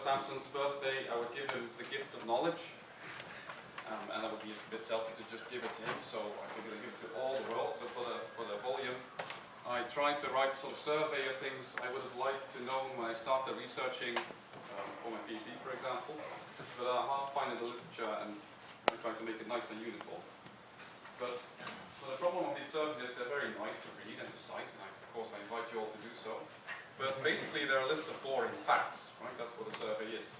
Samson's birthday, I would give him the gift of knowledge. And that would be a bit selfish to just give it to him, so I figured I'd give it to all the world. So for the volume, I tried to write a sort of survey of things I would have liked to know when I started researching for my PhD, for example. But hard to find in the literature, and I tried to make it nice and uniform. But so the problem with these surveys is they're very nice to read and to cite, and of course I invite you all to do so. But basically they're a list of boring facts, right? That's what a survey is.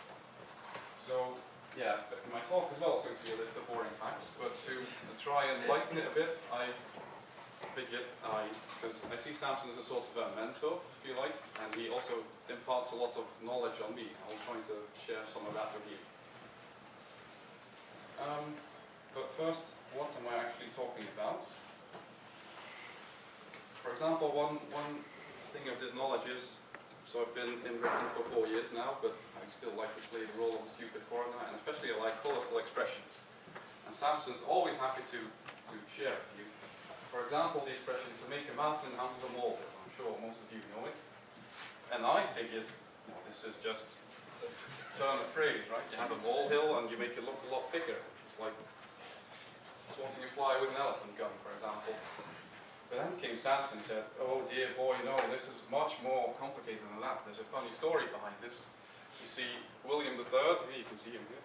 So yeah, but my talk as well is going to be a list of boring facts, but to try and lighten it a bit, I figured because I see Samson as a sort of a mentor, if you like, and he also imparts a lot of knowledge on me. I'm trying to share some of that with you. But first, what am I actually talking about? For example, one thing of this knowledge is, so I've been in writing for 4 years now, but I still like to play the role of a stupid foreigner, and especially I like colourful expressions. And Samson's always happy to share with you. For example, the expression to make a mountain out of a molehill. I'm sure most of you know it. And I figured, well, this is just a turn of phrase, right? You have a molehill and you make it look a lot bigger. It's like swatting a fly with an elephant gun, for example. But then came Samson and said, oh dear boy, no, this is much more complicated than that. There's a funny story behind this. You see, William III, here you can see him here,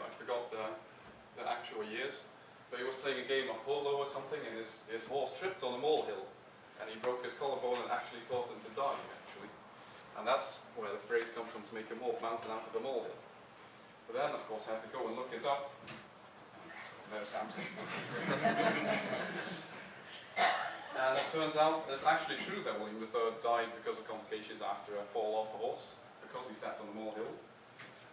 I forgot the actual years, but he was playing a game of polo or something, and his horse tripped on a molehill, and he broke his collarbone and actually caused him to die, actually. And that's where the phrase comes from, to make a mountain out of a molehill. But then, of course, I had to go and look it up. There's Samson. And it turns out it's actually true that William III died because of complications after a fall off a horse, because he stepped on the molehill.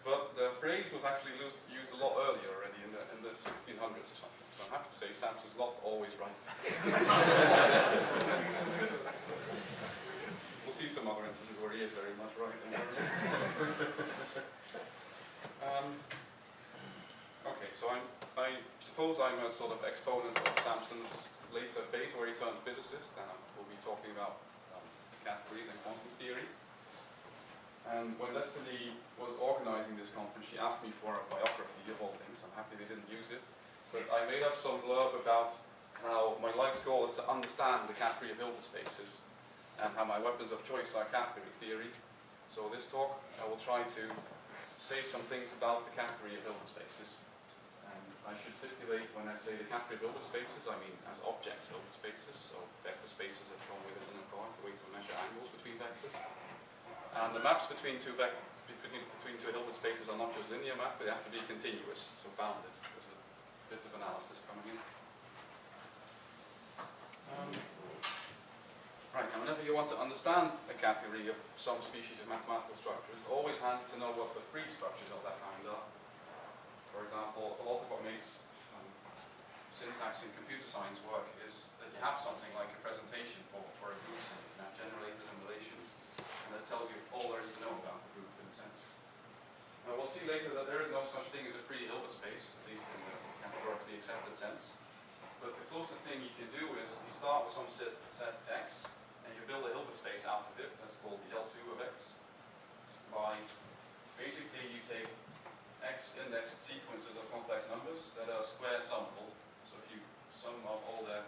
But the phrase was actually used a lot earlier already, in the 1600s or something. So I'm happy to say Samson's not always right. We'll see some other instances where he is very much right. Okay, so I suppose I'm a sort of exponent of Samson's later phase where he turned physicist, and we'll be talking about categories and quantum theory. And when Leslie was organizing this conference, she asked me for a biography of all things. I'm happy they didn't use it. But I made up some blurb about how my life's goal is to understand the category of Hilbert spaces, and how my weapons of choice are category theory. So this talk, I will try to say some things about the category of Hilbert spaces. I should stipulate when I say the category of Hilbert spaces, I mean as objects Hilbert spaces, so vector spaces that come with it in a car, the way to measure angles between vectors. And the maps between two Hilbert spaces are not just linear maps, but they have to be continuous, so bounded. There's a bit of analysis coming in. Right, now whenever you want to understand a category of some species of mathematical structures, it's always handy to know what the free structures of that kind are. For example, a lot of what makes syntax in computer science work is that you have something like a presentation for a group, generators and relations, and that tells you all there is to know about the group in a sense. Now we'll see later that there is no such thing as a free Hilbert space, at least in the categorically accepted sense. But the closest thing you can do is you start with some set X, and you build a Hilbert space out of it, that's called the L2 of X, by basically you take X indexed sequences of complex numbers that are square summable. So if you sum up all their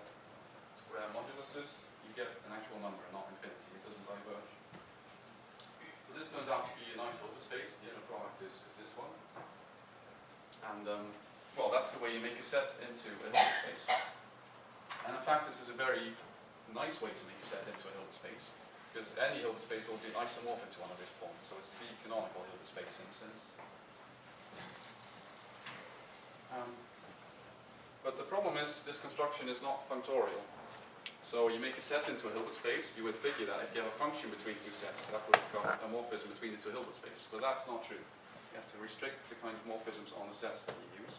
square moduluses, you get an actual number, not infinity. It doesn't diverge. So this turns out to be a nice Hilbert space. The inner product is this one. And well, that's the way you make a set into a Hilbert space. And in fact, this is a very nice way to make a set into a Hilbert space, because any Hilbert space will be isomorphic to one of its forms. So it's the canonical Hilbert space in a sense. But the problem is, this construction is not functorial. So you make a set into a Hilbert space, you would figure that if you have a function between two sets, that would become a morphism between the two Hilbert spaces. But that's not true. You have to restrict the kind of morphisms on the sets that you use.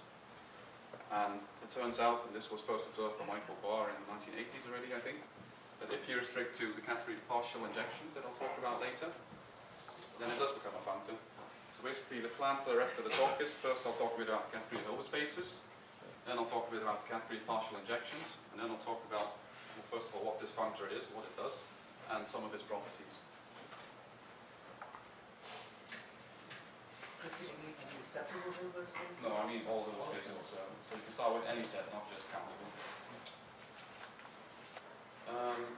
And it turns out, and this was first observed by Michael Barr in the 1980s already, I think, that if you restrict to the category of partial injections that I'll talk about later, then it does become a functor. So basically the plan for the rest of the talk is, first I'll talk a bit about the category of Hilbert spaces, then I'll talk a bit about the category of partial injections, and then I'll talk about, well, first of all, what this functor is, what it does, and some of its properties. separable Hilbert spaces? No, I mean all Hilbert spaces. So you can start with any set, not just countable.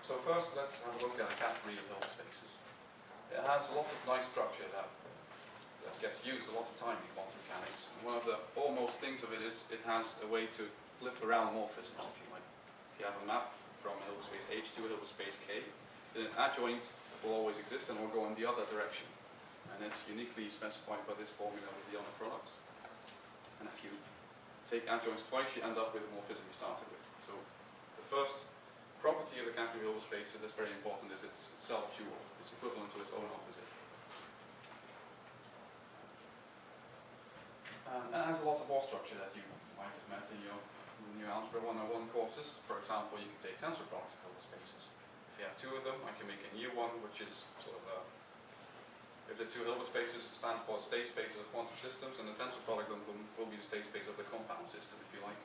So first, let's have a look at a category of Hilbert spaces. It has a lot of nice structure that gets used a lot of time in quantum mechanics. And one of the foremost things of it is it has a way to flip around morphisms, if you like. If you have a map from a Hilbert space H to a Hilbert space K, then an adjoint will always exist and will go in the other direction. And it's uniquely specified by this formula with the other products. And if you take adjoints twice, you end up with the morphism you started with. So the first property of the category of Hilbert spaces that's very important is it's self-dual. It's equivalent to its own opposite. And it has a lot of more structure that you might have met in your Algebra 101 courses. For example, you can take tensor products of Hilbert spaces. If you have two of them, I can make a new one, which is sort of if the two Hilbert spaces stand for state spaces of quantum systems, and the tensor product of them will be the state space of the compound system, if you like.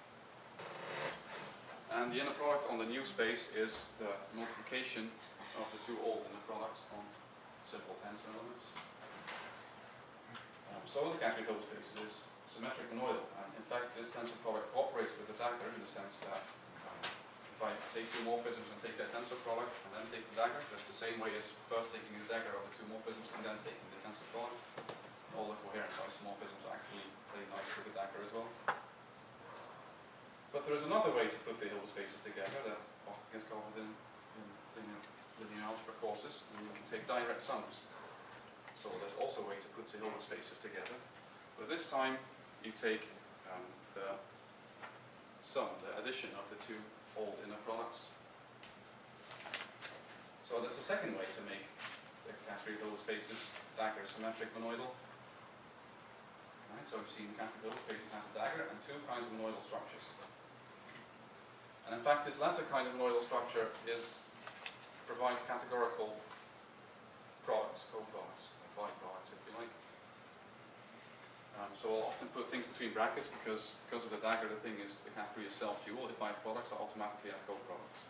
And the inner product on the new space is the multiplication of the two old inner products on simple tensor elements. So the category of Hilbert spaces is symmetric monoidal, and in fact this tensor product operates with the dagger in the sense that if I take two morphisms and take their tensor product and then take the dagger, that's the same way as first taking the dagger of the two morphisms and then taking the tensor product. All the coherent isomorphisms actually play nice with the dagger as well. But there is another way to put the Hilbert spaces together that often gets covered in linear algebra courses, and you can take direct sums. So there's also a way to put the Hilbert spaces together. But this time you take the sum, the addition of the two old inner products. So that's the second way to make the category of Hilbert spaces dagger symmetric monoidal. Right, so we've seen the category of Hilbert spaces has a dagger and two kinds of monoidal structures. And in fact, this latter kind of monoidal structure provides categorical products, co-products, applied products, if you like. So I'll often put things between brackets because of the dagger, the category is self-dual. If I have products, I automatically have co-products.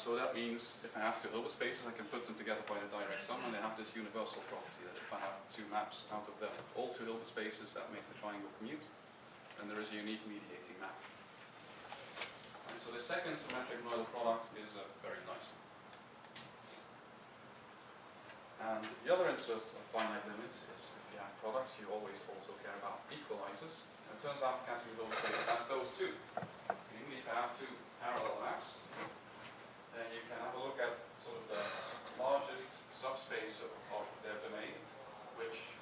So that means if I have two Hilbert spaces, I can put them together by a direct sum, and they have this universal property that if I have two maps out of all two Hilbert spaces that make the triangle commute, then there is a unique mediating map. And so the second symmetric monoidal product is a very nice one. And the other insert of finite limits is if you have products, you always also care about equalizers. And it turns out the category of Hilbert space has those two. Namely, if I have two parallel maps, then you can have a look at sort of the largest subspace of their domain, which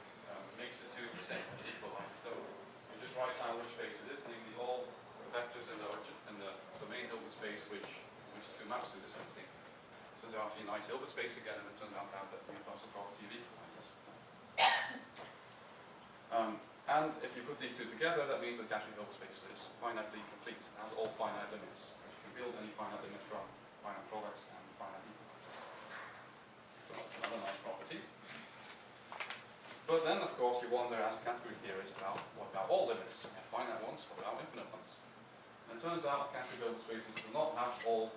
makes the two the same, equalized. So you just write down which space it is, namely all the vectors in the domain Hilbert space which two maps do the same thing. Turns out to be a nice Hilbert space again, and it turns out to have that universal property of equalizers. And if you put these two together, that means the category of Hilbert space is finitely complete. It has all finite limits, which you can build any finite limit from finite products and finite equalizers. So that's another nice property. But then, of course, you wonder as a category theorist about what about all limits? We have finite ones, what about infinite ones? And it turns out category of Hilbert spaces do not have all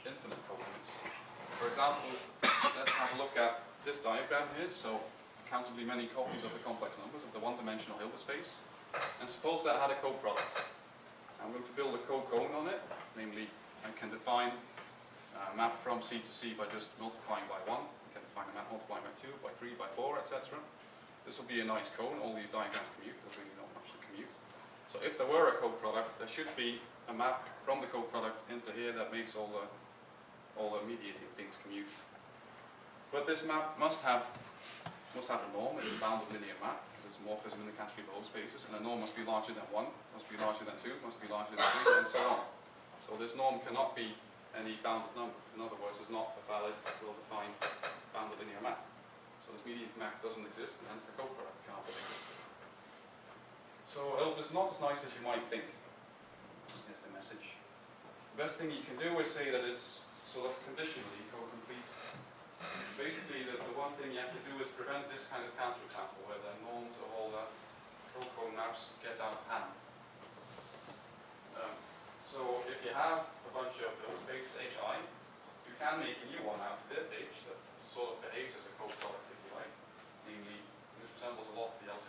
infinite colimits. For example, let's have a look at this diagram here. So, countably many copies of the complex numbers of the one-dimensional Hilbert space. And suppose that had a co-product. I'm going to build a co-cone on it. Namely, I can define a map from C to C by just multiplying by 1. I can define a map multiplying by 2, by 3, by 4, etc. This will be a nice cone. All these diagrams commute. There's really not much to commute. So if there were a co-product, there should be a map from the co-product into here that makes all the mediating things commute. But this map must have a norm. It's a bounded linear map because it's a morphism in the category of Hilbert spaces, and the norm must be larger than 1, must be larger than 2, must be larger than 3, and so on. So this norm cannot be any bounded number. In other words, it's not a valid, well-defined bounded linear map. So this mediating map doesn't exist, and hence the co-product cannot exist. So Hilbert is not as nice as you might think. Here's the message. The best thing you can do is say that it's sort of conditionally co-complete. Basically, the one thing you have to do is prevent this kind of counterexample where the norms of all the co-cone maps get out of hand. So if you have a bunch of Hilbert spaces HI, you can make a new one out of it, H, that sort of behaves as a co-product, if you like. Namely, this resembles a lot the L2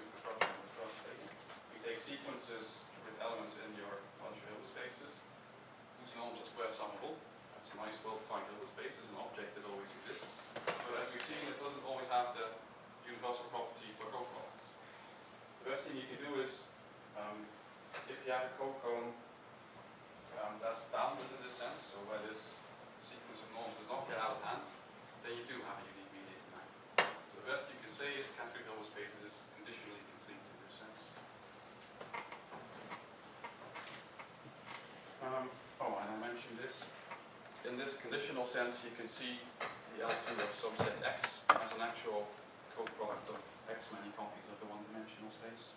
spaces with elements in your bunch of Hilbert spaces whose norms are square summable. That's a nice, well-defined Hilbert space. It's an object that always exists. But as we've seen, it doesn't always have the universal property for coproducts. The best thing you can do is, if you have a cocone that's bounded in this sense, so where this sequence of norms does not get out of hand, then you do have a unique mediated map. So the best you can say is category Hilbert space is conditionally complete in this sense. Oh, and I mentioned this. In this conditional sense, you can see the L2 of subset X as an actual coproduct of X many copies of the one-dimensional space.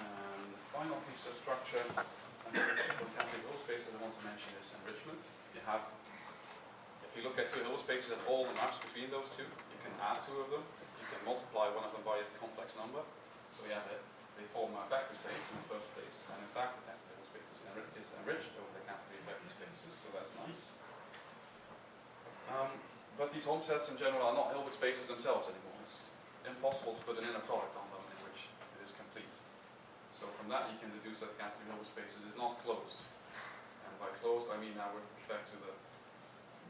And the final piece of structure and the category Hilbert space that I want to mention is enrichment. You have, if you look at two Hilbert spaces and all the maps between those two, you can add two of them. You can multiply one of them by a complex number. So we have they form a vector space in the first place, and in fact the category Hilbert space is enriched over the category vector spaces, so that's nice. But these home sets in general are not Hilbert spaces themselves anymore. It's impossible to put an inner product on them in which it is complete. So from that you can deduce that the category Hilbert spaces is not closed. And by closed I mean now with respect to the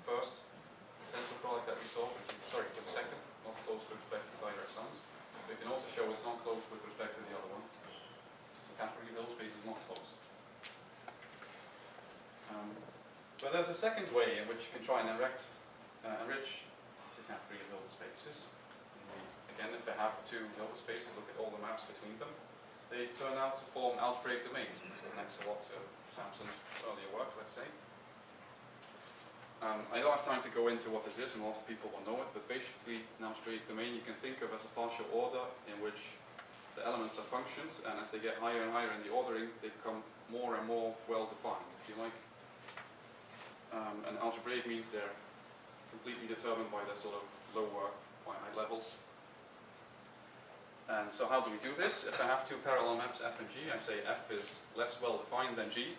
first potential product that we saw, sorry, for the second, not closed with respect to direct sums. We can also show it's not closed with respect to the other one. So category Hilbert space is not closed. But there's a second way in which you can try and enrich the category of Hilbert spaces. Again, if they have two Hilbert spaces, look at all the maps between them. They turn out to form algebraic domains. This connects a lot to Samson's earlier work, let's say. I don't have time to go into what this is, and a lot of people will know it, but basically an algebraic domain you can think of as a partial order in which the elements are functions, and as they get higher and higher in the ordering, they become more and more well-defined, if you like. And algebraic means they're completely determined by the sort of lower finite levels. And so how do we do this? If I have two parallel maps F and G, I say F is less well-defined than G.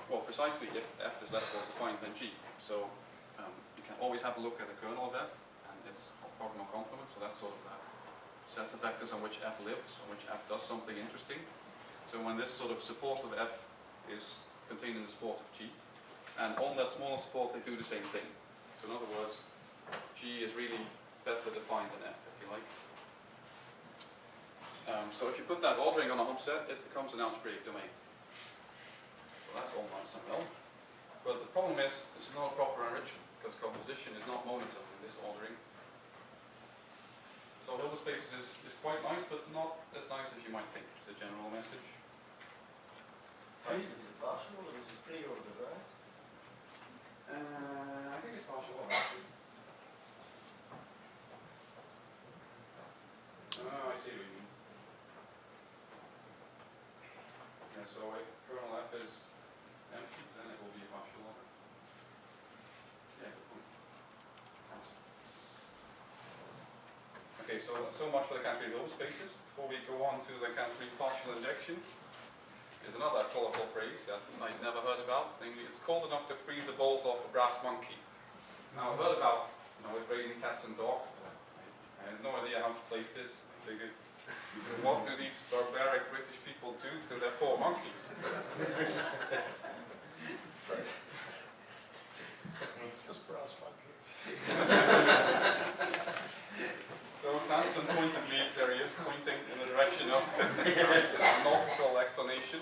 Well, precisely if F is less well-defined than G. So you can always have a look at the kernel of F, and it's orthogonal complement, so that's sort of a set of vectors on which F lives, on which F does something interesting. So when this sort of support of F is contained in the support of G, and on that smaller support they do the same thing. So in other words, G is really better defined than F, if you like. So if you put that ordering on a home set, it becomes an algebraic domain. So that's all nice and well. But the problem is, this is not a proper enrichment, because composition is not monoton in this ordering. So Hilbert space is quite nice, but not as nice as you might think. It's the general message. Is it partial or is it pre-order, right? I think it's partial order, actually. I see what you mean. Yeah, so if kernel F is empty, then it will be a partial order. Yeah, good point. Thanks. Okay, so much for the category Hilbert spaces. Before we go on to the category partial injections, there's another colorful phrase that I'd never heard about, namely it's cold enough to freeze the balls off a brass monkey. Now I've heard about, with raining cats and dogs, but I had no idea how to place this. I figured, what do these barbaric British people do to their poor monkeys? Just brass monkeys. So Samson pointed me, there he is, pointing in the direction of a nautical explanation.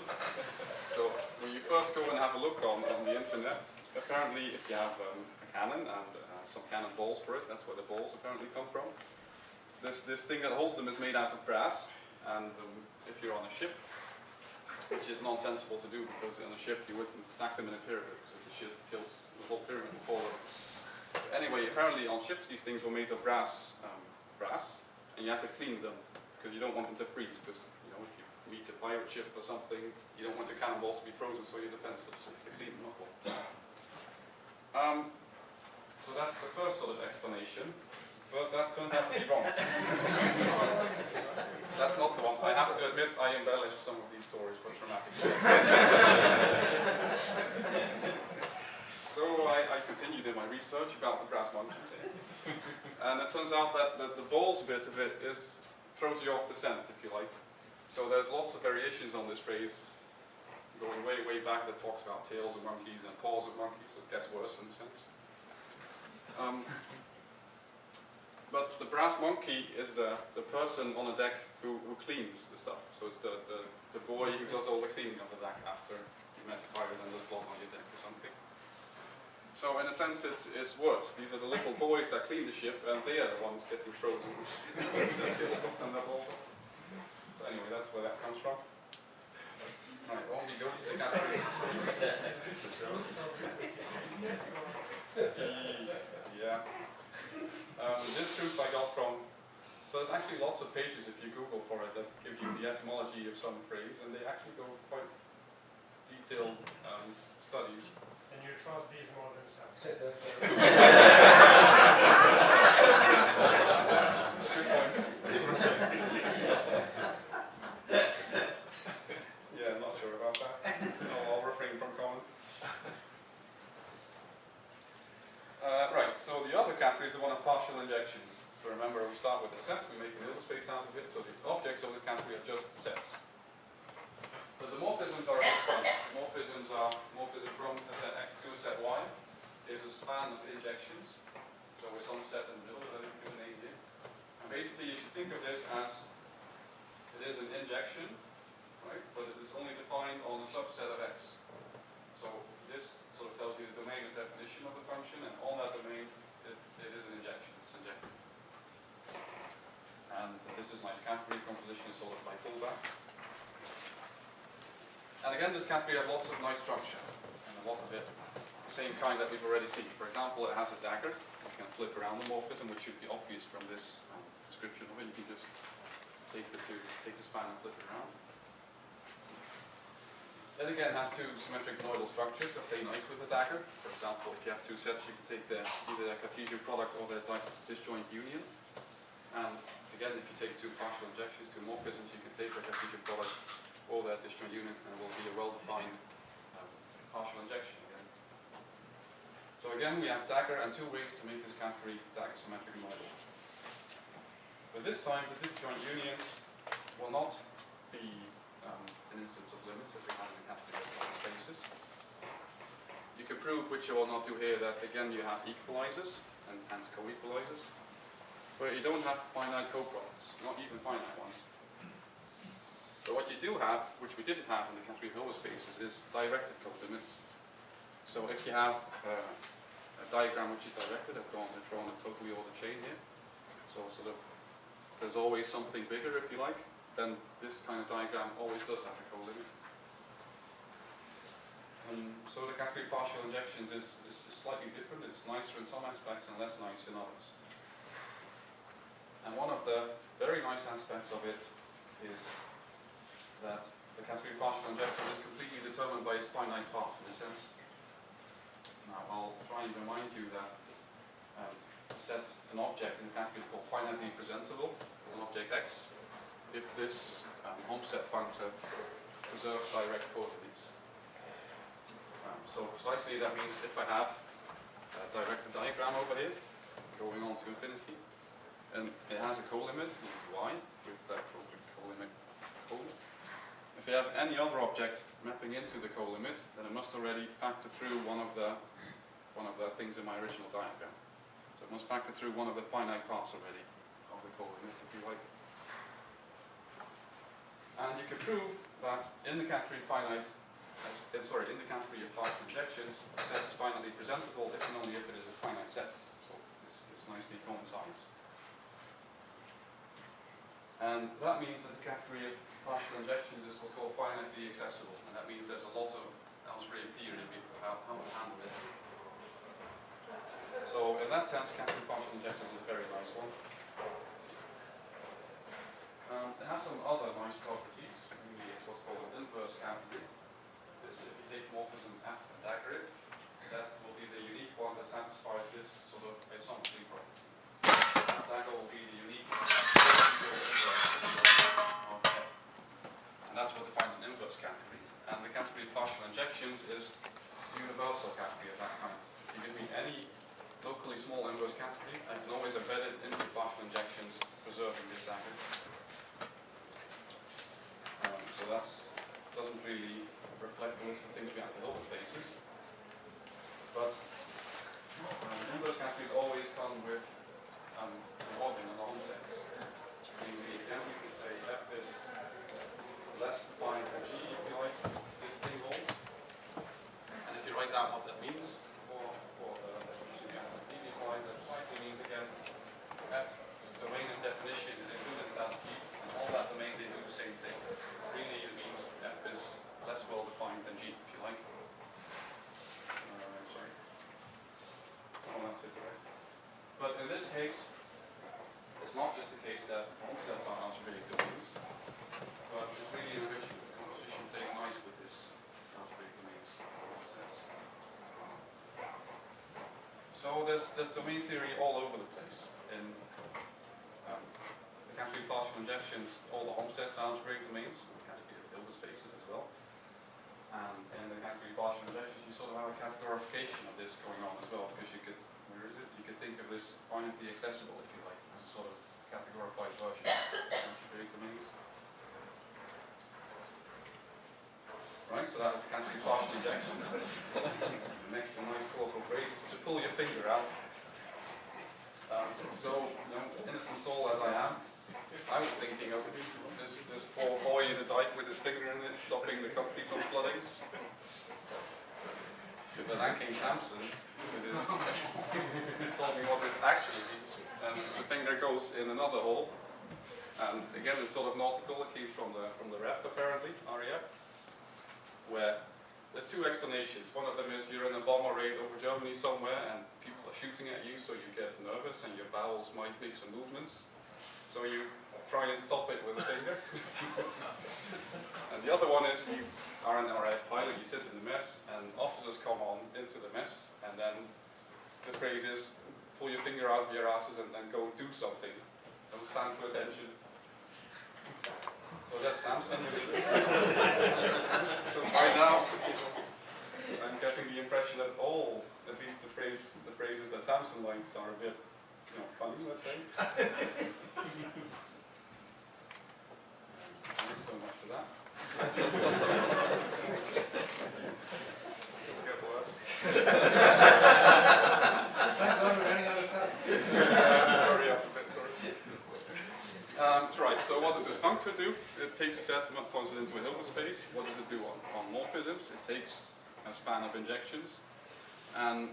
So when you first go and have a look on the internet, apparently if you have a cannon and some cannon balls for it, that's where the balls apparently come from. This thing that holds them is made out of brass, and if you're on a ship, which is nonsensical to do because on a ship you wouldn't stack them in a pyramid, because if the ship tilts, the whole pyramid will fall over. But anyway, apparently on ships these things were made of brass, and you have to clean them because you don't want them to freeze, because if you meet a pirate ship or something, you don't want your cannonballs to be frozen, so you're defenseless, so you have to clean them up all the time. So that's the first sort of explanation, but that turns out to be wrong. That's not the one. I have to admit I embellished some of these stories for dramatic sake. So I continued in my research about the brass monkeys, and it turns out that the balls bit of it throws you off the scent, if you like. So there's lots of variations on this phrase, going way, way back, that talks about tails of monkeys and paws of monkeys, so it gets worse in a sense. But the brass monkey is the person on the deck who cleans the stuff. So it's the boy who does all the cleaning of the deck after you met the pirate and there's blood on your deck or something. So in a sense it's worse. These are the little boys that clean the ship and they are the ones getting frozen. So anyway, that's where that comes from. Right, on we go to the category. Yeah. This truth I got from, so there's actually lots of pages if you Google for it that give you the etymology of some phrase, and they actually go quite detailed studies. And you trust these more than some. Good point. Yeah, not sure about that. I'll refrain from comment. Right, so the other category is the one of partial injections. So remember, we start with a set, we make a little space out of it, so the objects of this category are just sets. But the morphisms are a bit funny. Morphisms are morphism from a set X to a set Y. There's a span of injections, so with some set in the middle that I give a name here. And basically you should think of this as it is an injection, right? But it is only defined on a subset of X. So this sort of tells you the domain and definition of the function, and on that domain it is an injection, it's injected. And this is nice category composition is sort of by fullback. And again, this category has lots of nice structure, and a lot of it the same kind that we've already seen. For example, it has a dagger. You can flip around the morphism, which should be obvious from this description of it. You can just take the span and flip it around. It again has two symmetric monoidal structures that play nice with the dagger. For example, if you have two sets, you can take either their Cartesian product or their disjoint union. And again, if you take two partial injections, two morphisms, you can take their Cartesian product or their disjoint union, and it will be a well-defined partial injection again. So again, we have dagger and two ways to make this category dagger symmetric monoidal. But this time, the disjoint unions will not be an instance of limits as we have in the category of partial spaces. You can prove, which I will not do here, that again you have equalizers and hence co-equalizers, where you don't have finite coproducts, not even finite ones. But what you do have, which we didn't have in the category of Heunen spaces, is directed colimits. So if you have a diagram which is directed, I've drawn a totally ordered chain here. So sort of there's always something bigger, if you like. Then this kind of diagram always does have a colimit. So the category of partial injections is slightly different. It's nicer in some aspects and less nice in others. And one of the very nice aspects of it is that the category of partial injections is completely determined by its finite part, in a sense. Now I'll try and remind you that set an object in the category is called finitely presentable, an object X, if this Homestead functor preserves direct coordinates. So precisely that means if I have a directed diagram over here, going on to infinity, and it has a colimit, y, with that colimit. If you have any other object mapping into the colimit, then it must already factor through one of the things in my original diagram. So it must factor through one of the finite parts already of the colimit, if you like. And you can prove that in the category of in the category of partial injections, a set is finitely presentable if and only if it is a finite set. So this nicely coincides. And that means that the category of partial injections is what's called finitely accessible, and that means there's a lot of algebraic theory about how to handle it. So in that sense, category of partial injections is a very nice one. It has some other nice properties. Namely, it's what's called an inverse category. This, if you take morphism F and dagger it, that will be the unique one that satisfies this sort of isometry property. That dagger will be the unique of F. And that's what defines an inverse category. And the category of partial injections is universal category of that kind. If you give me any locally small inverse category, I can always embed it into partial injections, preserving this dagger. things we have for Hilbert spaces. But inverse categories always come with an ordering and Hom sets. Namely, again, we could say f is less defined than g, if you like, this thing holds. And if you write down what that means for the definition we had in the previous slide, that precisely means again, f's domain and definition is included in that g, and all that domain they do the same thing. Really, it means f is less well defined than g, if you like. Sorry. Oh, that's it, right? But in this case, it's not just the case that Hom sets are algebraic domains, but it's really an enrichment. The composition plays nice with this algebraic domains. So there's domain theory all over the place. In the category of partial injections, all the Hom sets are algebraic domains, the category of Hilbert spaces as well. And in the category of partial injections, you sort of have a categorification of this going on as well, because you could, where is it? You could think of this finitely accessible, if you like, as a sort of categorified version of algebraic domains. Right, so that is the category of partial injections. Next, a nice colorful phrase to pull your finger out. So, you know, innocent soul as I am, I was thinking of this poor boy in the dike with his finger in it, stopping the country from flooding. But then came Samson with his told me what this actually means, and the finger goes in another hole. And again, it's sort of nautical. It came from the ref apparently, REF, where there's two explanations. One of them is you're in a bomber raid over Germany somewhere, and people are shooting at you, so you get nervous, and your bowels might make some movements. So you try and stop it with a finger. And the other one is you are an RAF pilot, you sit in the mess, and officers come on into the mess, and then the phrase is, pull your finger out of your asses and go do something. Don't stand to attention. So that's Samson with his So by now, I'm getting the impression that all, at least the phrases that Samson likes are a bit, you know, funny, let's say. Thanks so much for that. It'll get worse. Thank God we're running out of time. Hurry up a bit, sorry. Right, so what does this functor do? It takes a set and turns it into a Hilbert space. What does it do on morphisms? It takes a span of injections. And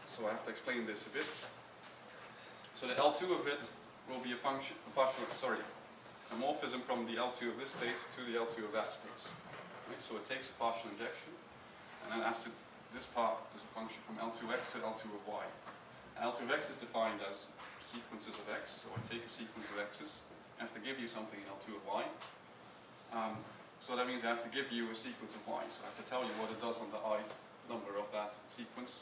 so I have to explain this a bit. So the L2 of it will be a function, a morphism from the L2 of this space to the L2 of that space. Right? So it takes a partial injection, and then as to this part is a function from L2x to L2 of y. And L2 of x is defined as sequences of x, so I take a sequence of x's, I have to give you something in L2 of y. So that means I have to give you a sequence of y, so I have to tell you what it does on the I number of that sequence.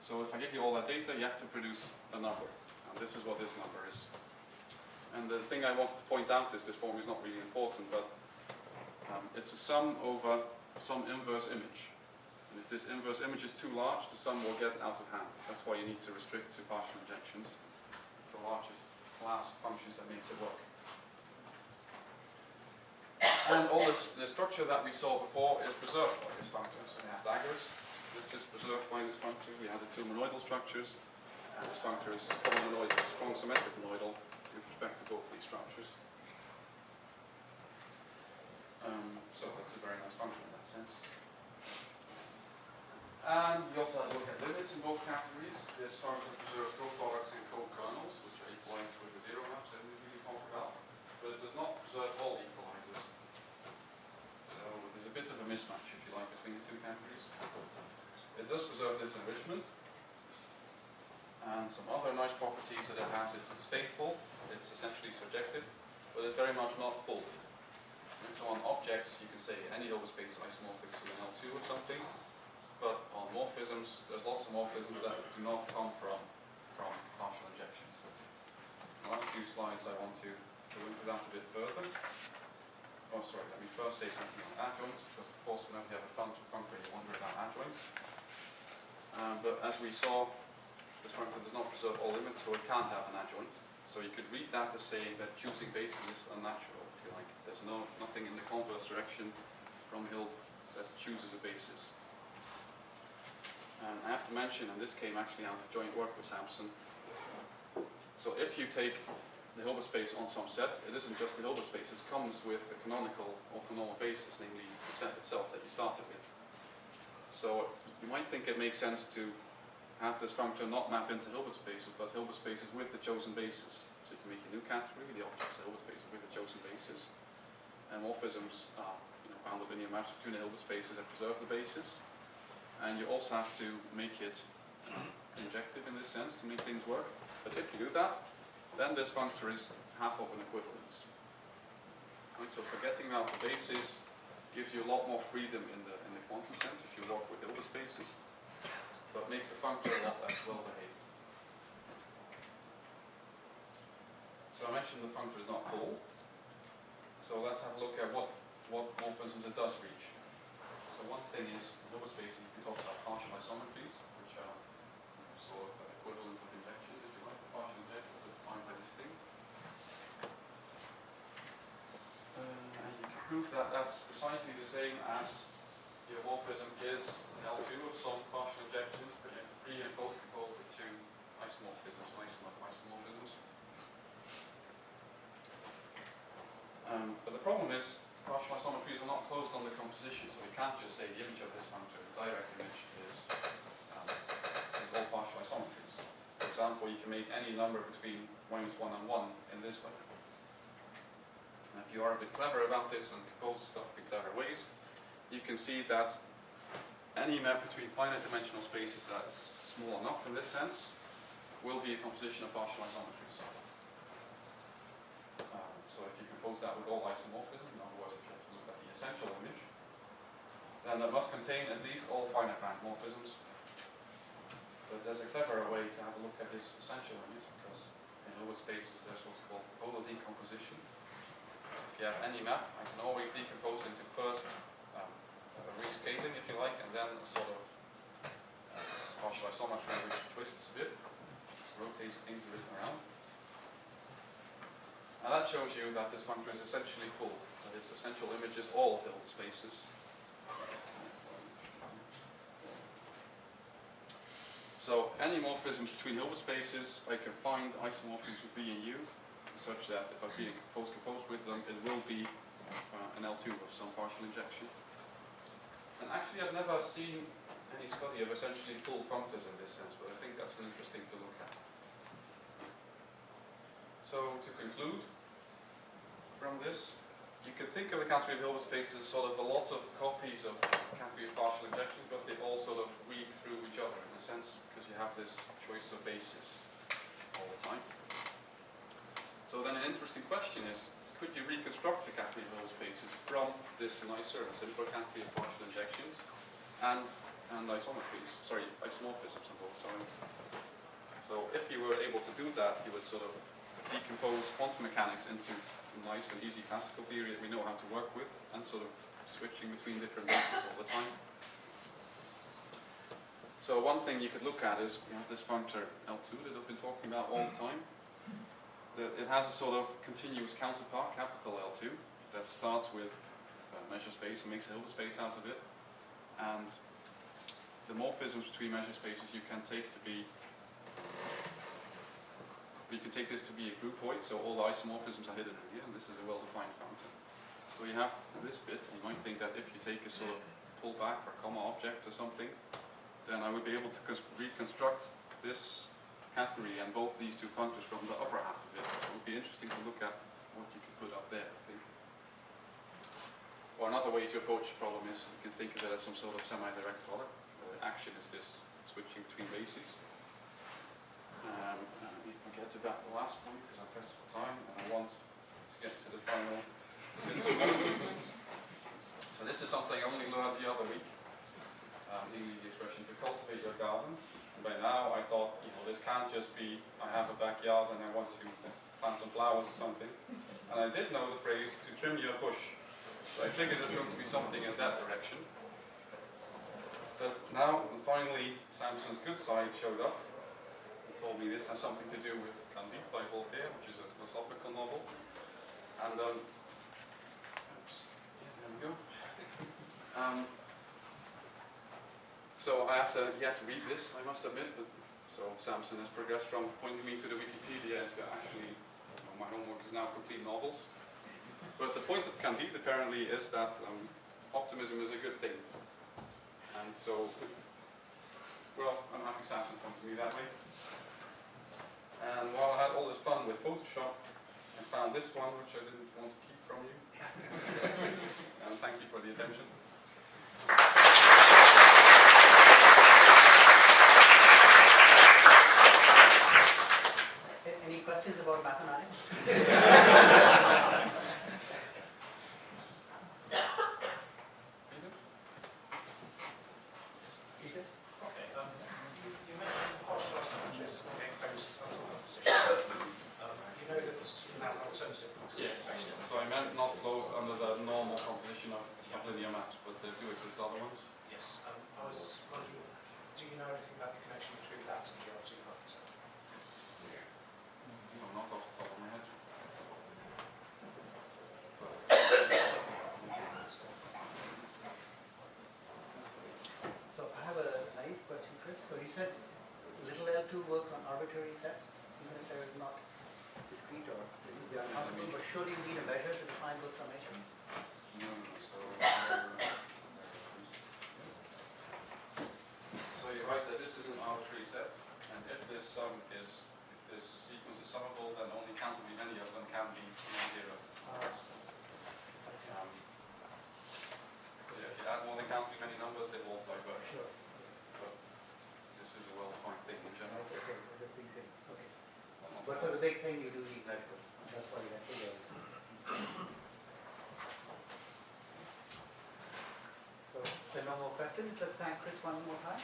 So if I give you all that data, you have to produce a number. And this is what this number is. And the thing I wanted to point out is this form is not really important, but it's a sum over some inverse image. And if this inverse image is too large, the sum will get out of hand. That's why you need to restrict to partial injections. It's the largest class of functions that makes it work. And all the structure that we saw before is preserved by this functor. So we have daggers. This is preserved by this functor. We have the two monoidal structures. And this functor is monoidal, strong symmetric monoidal with respect to both these structures. So that's a very nice function in that sense. And we also had a look at limits in both categories. This function preserves co-products and co-kernels, which are equalized with the zero maps that we really talked about. But it does not preserve all equalizers. So there's a bit of a mismatch, if you like, between the two categories. It does preserve this enrichment. And some other nice properties that it has is it's faithful, it's essentially surjective, but it's very much not full. And so on objects, you can say any Hilbert space is isomorphic to an L2 or something, but on morphisms, there's lots of morphisms that do not come from partial injections. The last few slides I want to go into that a bit further. Oh, sorry, let me first say something on adjoints, because of course whenever you have a functor, you wonder about adjoints. But as we saw, this functor does not preserve all limits, so it can't have an adjoint. So you could read that as saying that choosing bases is unnatural, if you like. There's nothing in the converse direction from Hilbert that chooses a basis. And I have to mention, and this came actually out of joint work with Samson, so if you take the Hilbert space on some set, it isn't just the Hilbert space, it comes with the canonical orthonormal basis, namely the set itself that you started with. So you might think it makes sense to have this functor not map into Hilbert spaces, but Hilbert spaces with the chosen basis. So you can make a new category, the object's a Hilbert space with the chosen basis. And morphisms are bounded linear maps between the Hilbert spaces that preserve the basis. And you also have to make it injective in this sense to make things work. But if you do that, then this functor is half of an equivalence. Right, so forgetting about the basis gives you a lot more freedom in the quantum sense if you work with Hilbert spaces, but makes the functor a lot less well behaved. So I mentioned the functor is not full. So let's have a look at what morphisms it does reach. So one thing is Hilbert spaces, you can talk about partial isometries, which are sort of equivalent of injections, if you like. Partial injections are defined by this thing. And you can prove that that's precisely the same as your morphism is L2 of some partial injections, but you have to pre and post compose with two isomorphisms, isomorphisms. But the problem is partial isometries are not closed on the composition, so we can't just say the image of this functor, the direct image is all partial isometries. For example, you can make any number between -1 and 1 in this way. And if you are a bit clever about this and compose stuff in clever ways, you can see that any map between finite dimensional spaces that is small enough in this sense will be a composition of partial isometries. So if you compose that with all isomorphisms, in other words, if you have to look at the essential image, then that must contain at least all finite rank morphisms. But there's a cleverer way to have a look at this essential image, because in Hilbert spaces there's what's called polar decomposition. If you have any map, I can always decompose into first a rescaling, if you like, and then a sort of partial isometry which twists a bit, rotates things a bit around. And that shows you that this functor is essentially full, that its essential image is all of Hilbert spaces. So any morphisms between Hilbert spaces, I can find isomorphisms with V and U, such that if I compose with them, it will be an L2 of some partial injection. And actually I've never seen any study of essentially full functors in this sense, but I think that's interesting to look at. So to conclude from this, you can think of the category of Hilbert spaces as sort of a lot of copies of the category of partial injections, but they all sort of read through each other in a sense, because you have this choice of basis all the time. So then an interesting question is, could you reconstruct the category of Hilbert spaces from this nicer and simpler category of partial injections and isomorphisms on both sides? So if you were able to do that, you would sort of decompose quantum mechanics into nice and easy classical theory that we know how to work with, and sort of switching between different bases all the time. So one thing you could look at is we have this functor L2 that I've been talking about all the time. It has a sort of continuous counterpart, capital L2, that starts with a measure space and makes a Hilbert space out of it. And the morphisms between measure spaces you can take to be this to be a groupoid, so all the isomorphisms are hidden in here, and this is a well-defined functor. So you have this bit, and you might think that if you take a sort of pullback or comma object or something, then I would be able to reconstruct this category and both these two functors from the upper half of it. So it would be interesting to look at what you can put up there, I think. Or another way to approach the problem is you can think of it as some sort of semi-direct product. The action is this switching between bases. If we get to that last one, because I'm pressed for time and I want to get to the final. So this is something I only learned the other week. The expression to cultivate your garden. And by now I thought, this can't just be I have a backyard and I want to plant some flowers or something. And I did know the phrase to trim your bush. So I figured there's going to be something in that direction. But now, finally, Samson's good side showed up. He told me this has something to do with Candide by Voltaire, which is a philosophical novel. And, oops, there we go. have to yet read this, I must admit. But, so Samson has progressed from pointing me to the Wikipedia to actually, my homework is now complete novels. But the point of Candide apparently is that optimism is a good thing. And so, well, I'm happy Samson pointed me that way. And while I had all this fun with Photoshop, I found this one which I didn't want to keep from you. And thank you for the attention. Any questions about mathematics? Peter? Okay, you mentioned partial isomorphisms being based on opposition. You know that this is now alternative Yes. proposition based on. So I meant not closed under the normal composition of linear maps, but there do exist other ones. Yes, I was wondering, do you know anything about the connection between that and the R2 function? No, not off the top of my head. So I have a naive question, Chris. So you said little L2 works on arbitrary sets, even if they're not discrete or they are uncountable, but surely you need a measure to define those summations? No, so you're right that this is an arbitrary set, and if this sequence is summable, then only countably many of them can be non-zero. Yeah, if you add more than countably many numbers, they will diverge. Sure. But this is a well-defined thing in general. Okay, just being safe. Okay. But for the big thing, you do need measures. That's why you have to go. So, if there are no more questions, let's thank Chris one more time.